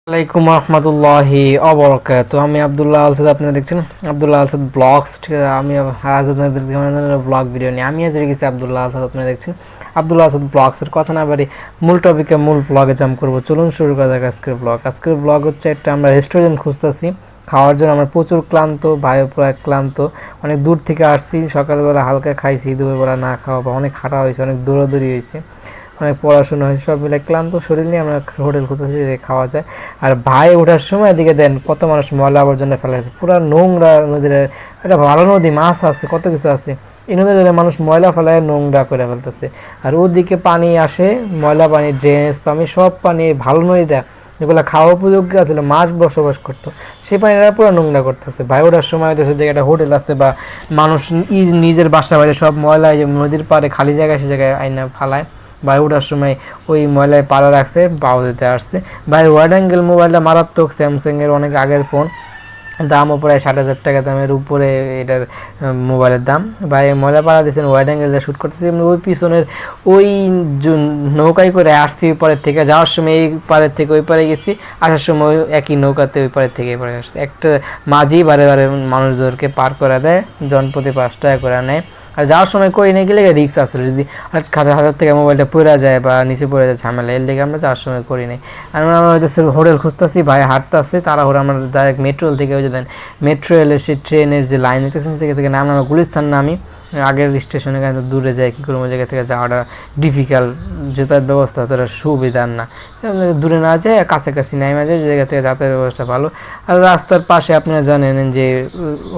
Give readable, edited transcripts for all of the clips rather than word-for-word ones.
আসসালামাইকুম রহমতুল্লাহি অবরাকাতুহু। আমি আব্দুল্লাহ আলসাদ, আপনারা দেখছেন আব্দুল্লাহ আলসাদ ব্লগস। আমি আজ আপনাদের ব্লগ ভিডিও নিয়ে আমি আজ রেখেছি আব্দুল্লাহ আলসাদ, আপনারা দেখছেন আব্দুল্লাহ আলসাদ ব্লগসের। কথা না বাড়ি মূল টপিকে মূল ব্লগে জাম্প করবো। চলুন শুরু করা যাক আজকের ব্লগ হচ্ছে একটা আমরা রেস্টুরেন্ট খুঁজতেছি খাওয়ার জন্য। আমরা প্রচুর ক্লান্ত, ভাইও প্রায় ক্লান্ত, অনেক দূর থেকে আসছি। সকালবেলা হালকা খাইছি, দুপুরবেলা না খাওয়া বা অনেক খাটা হয়েছে, অনেক দৌড়াদৌড়ি হয়েছে, অনেক পড়াশোনা হয়েছে, সব মিলে ক্লান্ত শরীর নিয়ে আমরা হোটেল খুঁজতেছি যে খাওয়া যায়। আর ভাই ওঠার সময় এদিকে দেন কত মানুষ ময়লা আবর্জনা ফেলাইছে, পুরো নোংরা নদীর। এটা ভালো নদী, মাছ আছে, কত কিছু আছে, এই নদীর মানুষ ময়লা ফেলায় নোংরা করে ফেলতেছে। আর ওদিকে পানি আসে, ময়লা পানি, ড্রেনেজ পানি, সব পানি ভালো নদীটা যেগুলো খাওয়া উপযোগ্য আছিল, মাছ বসবাস করতো, সেই পানিটা পুরো নোংরা করতেছে। ভাই ওঠার সময় হইতেছে যে একটা হোটেল আছে বা মানুষ নিজের বাসা বাড়ি সব ময়লা নদীর পাড়ে খালি জায়গায় সে জায়গায় আইনা ফালায়। ভাই ওঠার সময় ওই ময়লায় পাড়া রাখছে, পাও দিতে আসছে। ভাই ওয়াইড অ্যাঙ্গেল মোবাইলটা মারাত্মক, স্যামসাংয়ের অনেক আগের ফোন, দামও প্রায় 60,000 টাকা দামের উপরে এটার মোবাইলের দাম। ভাই ময়লা পাড়া দিয়েছেন, ওয়াইড অ্যাঙ্গেল দিয়ে শ্যুট করতেছি। ওই পিছনের ওই নৌকায় করে আসছি পাড়ের থেকে, যাওয়ার সময় এই পাড়ের থেকে ওই পাড়ে গেছি, আসার সময় একই নৌকাতে ওই পাড়ের থেকে এই পাড়ে আসছে। একটা মাঝি বারে বারে মানুষদেরকে পার করে দেয়, জনপ্রতি 5 টাকা করে নেয়। আর যাওয়ার সময় করি না গেলে রিক্স আছে, যদি হাজার থেকে মোবাইলটা পড়ে যায় বা নিচে পড়ে যায় ঝামেলা, এর লেগে আমরা যাওয়ার সময় করি নাই। আমরা হইতেছে হোটেল খুঁজতেছি, ভাই হাঁটতে আসছে তাড়াহুড়ো। আমরা ডাইরেক্ট মেট্রো থেকে ওই যে দেন মেট্রো রেলের সেই ট্রেনের যে লাইন দেখতেছেন সেখান থেকে নাম আমরা গুলিস্তান নামি, আগের স্টেশনে কিন্তু দূরে যায়, কী করবো, জায়গা থেকে যাওয়াটা ডিফিকাল্ট, যাতায়াত ব্যবস্থা অতটা সুবিধার না। দূরে না যায়, কাছাকাছি নাইমা যায়, যে জায়গা থেকে যাতায়াত ব্যবস্থা ভালো। আর রাস্তার পাশে আপনারা জানেন যে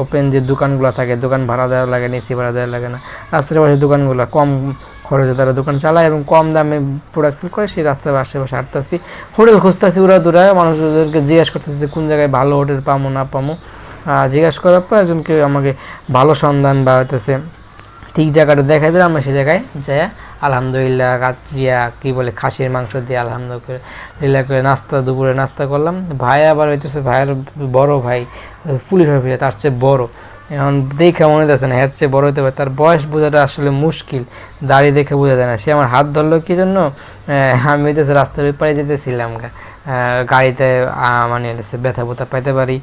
ওপেন যে দোকানগুলো থাকে, দোকান ভাড়া দেওয়া লাগে, নিচে ভাড়া দেওয়া লাগে না। রাস্তার পাশে দোকানগুলো কম খরচে তারা দোকান চালায় এবং কম দামে প্রোডাক্ট সেল করে। সেই রাস্তার আশেপাশে হাঁটতেছি, হোটেল খুঁজতেছি, ওরা দূরায় মানুষদেরকে জিজ্ঞেস করতেছি যে কোন জায়গায় ভালো হোটেল পাবো না পাবো। জিজ্ঞাসা করার পর একজনকে আমাকে ভালো সন্ধান বা হইতেছে ঠিক জায়গাটা দেখাই দিলে আমরা সেই জায়গায় যাই আলহামদুলিল্লাহ কী বলে খাসির মাংস দিয়ে আলহামদুলিল্লাহ করে নাস্তা, দুপুরে নাস্তা করলাম। ভাই আবার হইতেছে ভাইয়ের বড় ভাই পুলিশ অফিসার, তার চেয়ে বড়। এখন দেখে মনে যাচ্ছে না এর চেয়ে বড় হতে পারে, তার বয়স বোঝাটা আসলে মুশকিল, দাড়ি দেখে বোঝা যায় না। সে আমার হাত ধরলো কী জন্য, আমি হইতেছে রাস্তার ওই পাড়ে যেতেছিলাম, গাড়িতে মানে হইতেছে ব্যথা বোথা পাইতে পারি,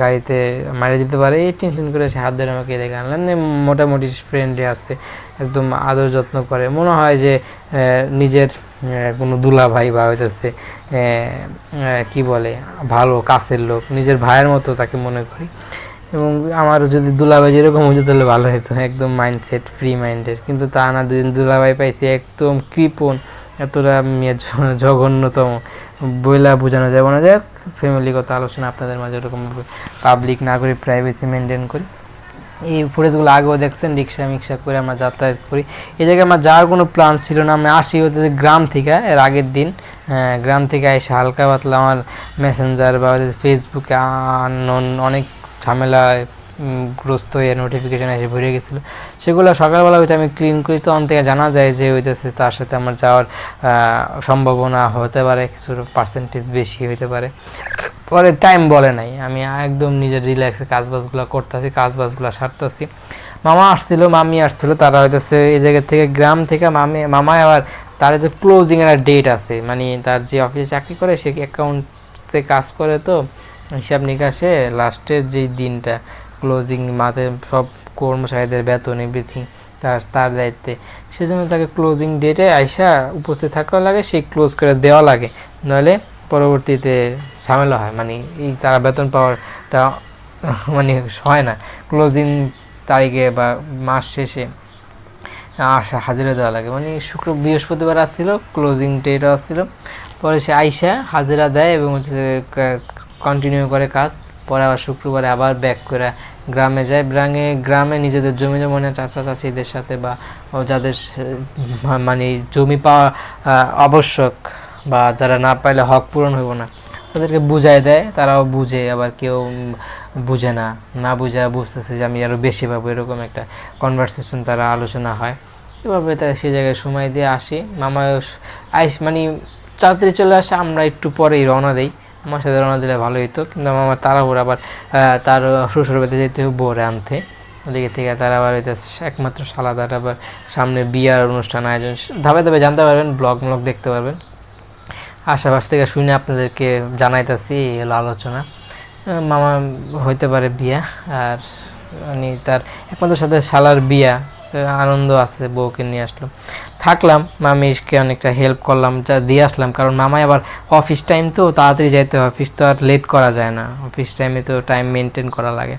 গাড়িতে মারি দিতে পারে, এই টেনশন করে সে হাত ধরে আমাকে দেখে আনলাম। মোটামুটি ফ্রেন্ডলি আছে, একদম আদর যত্ন করে, মনে হয় যে নিজের কোনো দুলা ভাই বা হইতেছে কী বলে ভালো কাছের লোক, নিজের ভাইয়ের মতো তাকে মনে করি। এবং আমার যদি দুলাভাই যেরকম হতো তাহলে ভালো হতো, একদম মাইন্ডসেট ফ্রি মাইন্ডের। কিন্তু তা না, দুদিন দুলাভাই পাইছি একদম কৃপণ, এতটা জঘন্যতম বইলা বোঝানো যাবে না। যাক, ফ্যামিলিগত আলোচনা আপনাদের মাঝে ওরকম পাবলিক না করি, প্রাইভেসি মেনটেন করি। এই ফুটেজগুলো আগেও দেখছেন, রিক্সা মিক্সা করে আমরা যাতায়াত করি। এই জায়গায় আমার যাওয়ার কোনো প্ল্যান ছিল না, আমি আসি হতে গ্রাম থেকে, এর আগের দিন গ্রাম থেকে এসে হালকা পাতলা আমার মেসেঞ্জার বা ফেসবুকে অনেক ঝামেলায় গ্রস্ত হয়ে নোটিফিকেশান এসে ভরে গেছিলো, সেগুলো সকালবেলা ওইটা আমি ক্লিন করি। তো অন থেকে জানা যায় যে হইতেছে তার সাথে আমার যাওয়ার সম্ভাবনা হতে পারে, কিছু পার্সেন্টেজ বেশি হইতে পারে। পরে টাইম বলে নাই, আমি একদম নিজের রিল্যাক্সে কাজবাজগুলো করতেছি, কাজবাজগুলো সারতেছি। মামা আসছিল, মামি আসছিল, তারা হইতেছে এই জায়গা থেকে গ্রাম থেকে মামায় আবার তার যে ক্লোজিংয়ের ডেট আছে, মানে তার যে অফিসে চাকরি করে সে অ্যাকাউন্টসে কাজ করে, তো হিসাব নিকাশে লাস্টের যেই দিনটা ক্লোজিং মাঝে সব কর্মচারীদের বেতন এভরিথিং তার দায়িত্বে, সেজন্য তাকে ক্লোজিং ডেটে আইসা উপস্থিত থাকা লাগে, সেই ক্লোজ করে দেওয়া লাগে, নইলে পরবর্তীতে ঝামেলা হয়, মানে এই তারা বেতন পাওয়াটা মানে হয় না। ক্লোজিং তারিখে বা মাস শেষে হাজিরা দেওয়া লাগে, মানে বৃহস্পতিবার আসছিল, ক্লোজিং ডেট আসছিল, পরে সে আইসা হাজিরা দেয় এবং হচ্ছে কন্টিনিউ করে কাজ। পরে আবার শুক্রবারে আবার ব্যাক করে গ্রামে যায়। গ্রামে নিজেদের জমি জমা চাচা চাচিদের সাথে বা যাদের মানে জমি পাওয়া আবশ্যক বা যারা না পাইলে হক পূরণ হইব না, তাদেরকে বুঝাই দেয়, তারাও বুঝে, আবার কেউ বুঝে না, না বুঝে বুঝতেছে যে আমি আরও বেশি পাবো, এরকম একটা কনভারসেশন তারা আলোচনা হয়। এভাবে তাই সে জায়গায় সময় দিয়ে আসি। মামা মানে তাড়াতাড়ি চলে আসে, আমরা একটু পরেই রওনা দিই। আমার সাথে রওনা দিলে ভালো হতো, কিন্তু আমার তাড়াহুড়ো, আবার তার শ্বশুর বাড়িতে যেতে হবে বউরে আনতে, ওদিকে থেকে তার আবার একমাত্র সালাদার আবার সামনে বিয়ার অনুষ্ঠান আয়োজন, ধাপে ধাপে জানতে পারবেন, ব্লগ দেখতে পারবেন। আশেপাশ থেকে শুনে আপনাদেরকে জানাইতেছি এলো আলোচনা। মামা হইতে পারে বিয়া, আর উনি তার একমাত্র সাথে শালার বিয়া, আনন্দ আছে, বউকে নিয়ে আসলো, থাকলাম, মামিকে অনেকটা হেল্প করলাম, যা দিয়ে আসলাম, কারণ মামাই আবার অফিস টাইম তো তাড়াতাড়ি যাইতে হয়, অফিস তো আর লেট করা যায় না, অফিস টাইমে তো টাইম মেনটেন করা লাগে।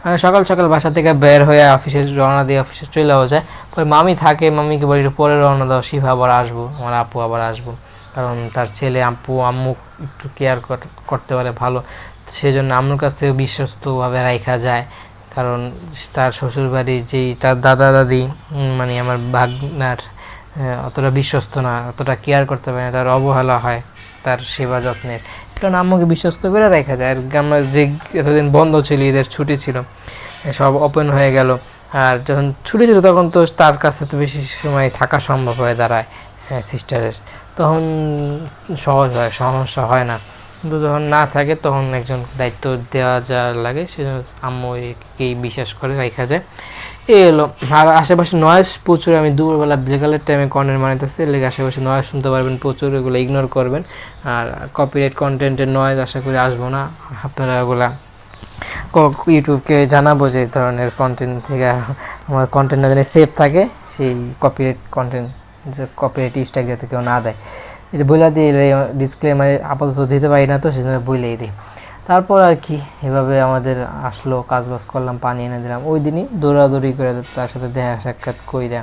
মানে সকাল সকাল বাসা থেকে বের হয়ে অফিসে রওনা দিয়ে অফিসে চলেও যায়, পরে মামি থাকে, মামিকে বলি একটু পরে রওনা দাও, শিফা আবার আসবো, আমার আপু আবার আসবো, কারণ তার ছেলে আপু আম্মু একটু কেয়ার করতে পারে ভালো, সেজন্য আম্মুর কাছ থেকে বিশ্বস্তভাবে রাখা যায়। কারণ তার শ্বশুরবাড়ির যেই তার দাদা দাদি, মানে আমার ভাগনার অতটা বিশ্বস্ত না, অতটা কেয়ার করতে পারে না, তার অবহেলা হয় তার সেবা যত্নের, কারণ আম্মুকে বিশ্বস্ত করে রাখা যায়। আর আমরা যে এতদিন বন্ধ ছিল, ঈদের ছুটি ছিল, সব ওপেন হয়ে গেল, আর যখন ছুটি ছিল তখন তো তার কাছে তো বেশি সময় থাকা সম্ভব হয়ে দাঁড়ায় সিস্টারের, তখন সহজ হয়, সমস্যা হয় না। কিন্তু যখন না থাকে তখন একজন দায়িত্ব দেওয়া যা লাগে, সেজন্য আম্মুকেই বিশেষ করে রাখা যায়। এই হলো। আর আশেপাশে নয়েজ প্রচুর, আমি দুপুরবেলা বিকালের টাইমে কন্টেন্ট বানাইতেছি, লেগে আশেপাশে নয়েজ শুনতে পারবেন প্রচুর, এগুলো ইগনোর করবেন। আর কপিরাইট কন্টেন্টের নয়েজ আশা করি আসবো না, আপনারা ওগুলা ইউটিউবকে জানাবো যে এই ধরনের কন্টেন্ট থেকে আমার কন্টেন্টটা যেন সেফ থাকে, সেই কপিরাইট কন্টেন্ট, যে কপিরাইট স্ট্রাইক যাতে কেউ না দেয়, এটা বলে দিই, ডিসক্লেমার আপাতত দিতে পারি না, তো সেজন্য বলেই দিই। তারপর আর কি এভাবে আমাদের আসলো, কাজবাজ করলাম, পানি এনে দিলাম, ওই দিনই দৌড়াদৌড়ি করে তার সাথে দেখা সাক্ষাৎ কইরা,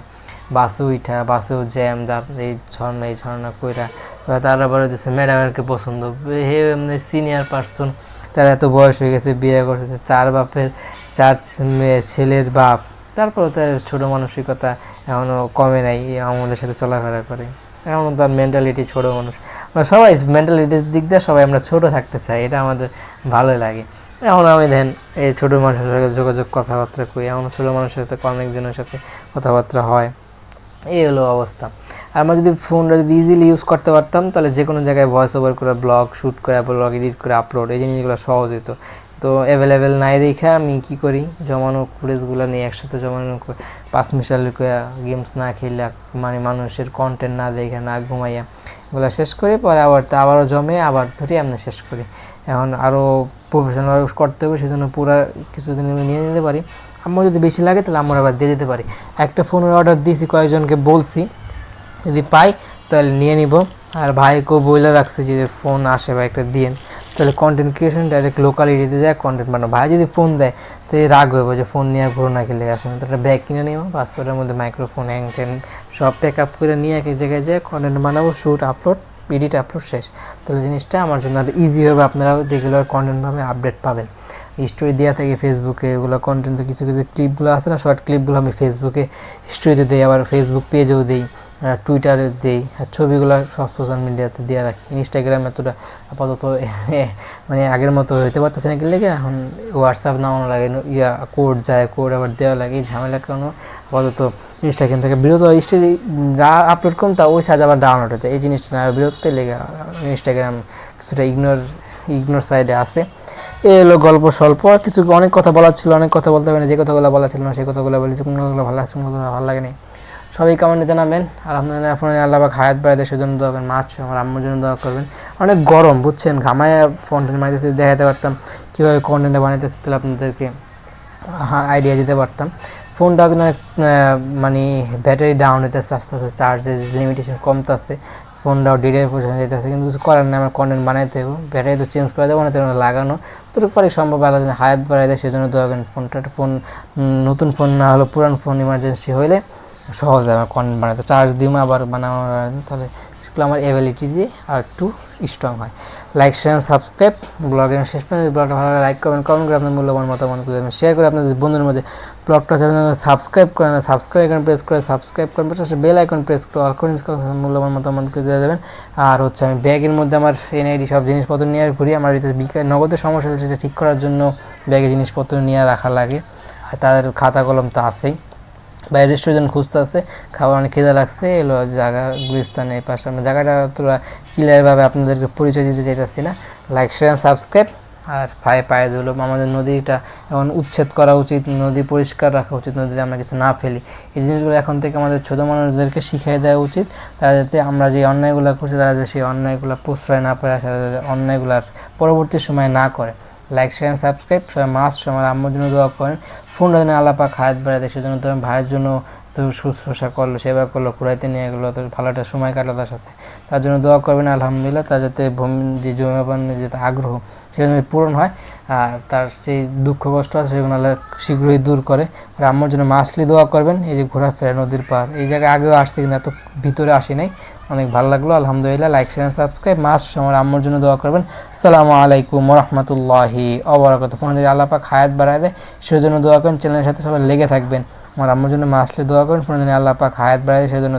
বাসে উঠা, বাসেও জ্যাম, এই ঝর্ণা কইরা, তারা বলে দিচ্ছে ম্যাডামেরকে পছন্দ, হে এমনি সিনিয়র পার্সন, তার এত বয়স হয়ে গেছে, বিয়ে করতেছে, 4 বাপের 4 ছেলের বাপ, তারপরে তার ছোটো মানসিকতা এখনও কমে নাই, আমাদের সাথে চলাফেরা করে, এখনও তার মেন্টালিটি ছোটো মানুষ, আমরা সবাই মেন্টালিটির দিক দিয়ে সবাই আমরা ছোটো থাকতে চাই, এটা আমাদের ভালোই লাগে। এখন আমি দেন এই ছোটো মানুষের সাথে যোগাযোগ কথাবার্তা করি, এমন ছোটো মানুষের সাথে অনেকজনের সাথে কথাবার্তা হয়, এই হলো অবস্থা। আর আমরা যদি ফোনটা যদি ইজিলি ইউজ করতে পারতাম, তাহলে যে কোনো জায়গায় ভয়েস ওভার করে ব্লগ শ্যুট করে, ব্লগ এডিট করে আপলোড, এই জিনিসগুলো সহজ হতো। তো অ্যাভেলেবেল নাই দেখে আমি কী করি, জমানো ফুটেজগুলো নিয়ে একসাথে জমানো 5 মিশাল গেমস না খেলে, মানে মানুষের কন্টেন্ট না দেখে, না ঘুমাইয়া, এগুলো শেষ করি, পরে আবারও জমে আবার ধরে আমি শেষ করি। এখন আরও প্রফেশনাল করতে হবে, সেজন্য পুরো কিছুদিন আমি নিয়ে নিতে পারি, আমার যদি বেশি লাগে তাহলে আমরা আবার দিয়ে দিতে পারি। একটা ফোনের অর্ডার দিয়েছি, কয়েকজনকে বলছি যদি পাই তাহলে নিয়ে নিব। আর ভাইকেও বলে রাখছে যে ফোন আসে বা একটা দিন, তাহলে কন্টেন্ট ক্রিয়েশন ডাইরেক্ট লোকাল এরিয়াতে যায় কন্টেন্ট বানাবো। ভাই যদি ফোন দেয় তো রাগ হইব যে ফোন নিয়ে ঘুরো না খেলে আসে, তো একটা ব্যাগ কিনে নিব, পাসওয়ার্ডের মধ্যে মাইক্রোফোন হ্যাং ট্যাং সব প্যাক আপ করে নিয়ে এক জায়গায় যেয়ে কন্টেন্ট বানাবো, শ্যুট আপলোড, এডিট আপলোড শেষ। তাহলে জিনিসটা আমার জন্য আর ইজি হবে, আপনারাও রেগুলার কন্টেন্টভাবে আপডেট পাবেন। স্টোরি দেওয়া থাকে ফেসবুকে, এগুলো কন্টেন্ট, কিছু কিছু ক্লিপগুলো আছে না, শর্ট ক্লিপগুলো আমি ফেসবুকে স্টোরিতে দিই, আবার ফেসবুক পেজেও দিই, টুইটারে দিই, আর ছবিগুলো সব সোশ্যাল মিডিয়াতে দিয়ে রাখি। ইনস্টাগ্রাম এতটা আপাতত মানে আগের মতো হইতে পারতেছে না, গেলে এখন হোয়াটসঅ্যাপ নামানো লাগে, কোড যায়, কোড আবার দেওয়া লাগে, এই ঝামেলার কারণে আপাতত ইনস্টাগ্রাম থেকে বিরত। স্টোরি যা আপলোড করুন তা ওই সাইজ আবার ডাউনলোড হতে, এই জিনিসটা না বিরত লেগে ইনস্টাগ্রাম কিছুটা ইগনোর সাইডে আছে। এই হলো গল্প স্বল্প, আর কিছু অনেক কথা বলার ছিল, অনেক কথা বলতে হবে না, যে কথাগুলো বলা ছিল না সেই কথাগুলো বলেছি, কোনগুলো ভালো লাগছে কোনগুলো ভালো লাগেনি সবই কমেন্টে জানাবেন। আর আপনারা ফোনে আল্লাহ পাক হায়াত বাড়ায় দেয়, সেজন্য দোয়া করবেন, মাছ আমার আম্মুর জন্য দোয়া করবেন। অনেক গরম বুঝছেন, ঘামায় কন্টেন্ট বানাইতেছি, দেখাতে পারতাম কীভাবে কন্টেন্টটা বানাইতেছি, তাহলে আপনাদেরকে আইডিয়া দিতে পারতাম। ফোনটা কিন্তু মানে ব্যাটারি ডাউন হইতেছে আস্তে আস্তে, চার্জের লিমিটেশন কমতেছে, ফোনটাও ডিলের পর্যন্ত যেতেছে, কিন্তু কিছু করার নেই, আমার কন্টেন্ট বানাইতে হবে, ব্যাটারি তো চেঞ্জ করে দেবো না, তেমন লাগানো তোর পরে সম্ভব আলাদা হায়াত বাড়াই দেয়, সেজন্য দোয়া করেন। ফোন নতুন ফোন না হলো পুরান ফোন ইমার্জেন্সি হলে সহজ হয় আমার কন্টেন্ট বানাতে, চার্জ দিই আবার বানানো, তাহলে সেগুলো আমার অ্যাবিলিটি দিয়ে আর একটু স্ট্রং হয়। লাইক শেয়ার সাবস্ক্রাইব, ব্লগের শেষ পর্যন্ত ব্লগটা ভালো লাইক করবেন, কমেন্ট করে আপনার মূল্যবান মতামত দেবেন, শেয়ার করে আপনাদের বন্ধুদের মধ্যে। ব্লগটা সাবস্ক্রাইব করেন, সাবস্ক্রাইব আইকন প্রেস করে সাবস্ক্রাইব করেন, পাশে বেল আইকন প্রেস করে অল করে মূল্যবান মতামত দিয়ে দেবেন। আর হচ্ছে আমি ব্যাগের মধ্যে আমার এনআইডি সব জিনিসপত্র নিয়ে ঘুরি, আমার নগদের সমস্যা হচ্ছে, সেটা ঠিক করার জন্য ব্যাগে জিনিসপত্র নিয়ে রাখা লাগে, আর তাদের খাতা কলম তো আছেই। বাইরে রেস্টুরেন্ট খুঁজতে আছে, খাবার অনেক খিদে লাগছে, এলো জায়গা গুলিস্তানের পাশে, আমরা জায়গাটা তোরা ক্লিয়ারভাবে আপনাদেরকে পরিচয় দিতে চাইতেছি না। লাইক শেয়ার সাবস্ক্রাইব, আর পায়ে ধুলো। আমাদের নদীটা এখন উচ্ছেদ করা উচিত, নদী পরিষ্কার রাখা উচিত, নদীতে আমরা কিছু না ফেলি। এই জিনিসগুলো এখন থেকে আমাদের ছোটো মানুষদেরকে শিখিয়ে দেওয়া উচিত, তারা যাতে আমরা যে অন্যায়গুলো করছি তারা যাতে সেই অন্যায়গুলো প্রশ্রয় না পায়, অন্যায়গুলার পরবর্তী সময় না করে। লাইক শেয়ার সাবস্ক্রাইব সবাই মাস্ট আমার আম্মুর জন্য দোয়া করেন। ফোন যেন আল্লাহ পাক হায়াত বাড়ায় দেয়, সেজন্য তো ভাইয়ের জন্য তো শুশ্রূষা করলো, সেবা করলো, কুড়াইতে নিয়ে গেলো, তো ভালো একটা সময় কাটলো তার সাথে। তার জন্য দোয়া করবেন আলহামদুলিল্লাহ, তার যাতে যে জমিবানের যে আগ্রহ সেখানে পূরণ হয়, আর তার সেই দুঃখ কষ্ট আছে সেগুলো আল্লাহ শীঘ্রই দূর করে। আর আম্মুর জন্য মাসলি দোয়া করবেন। এই যে ঘোরাফেরা নদীর পার, এই জায়গায় আগেও আসতে কিন্তু এত ভিতরে আসি নাই, অনেক ভালো লাগলো আলহামদুলিল্লাহ। লাইক শেয়ার সাবস্ক্রাইব মাস্ট আমার আম্মুর জন্য দোয়া করবেন। আসসালামু আলাইকুম রহমতুল্লাহি ওবারাকাতুহু। ফোন যদি আল্লাহ পাক হায়াত বাড়ায় দেয় সেজন্য দোয়া করেন, চ্যানেলের সাথে সবাই লেগে থাকবেন। আমার আম্মুর জন্য মাসলি দোয়া করেন, ফোন যদি আল্লাহ পাক হায়াত বাড়ায় দেয় সেজন্য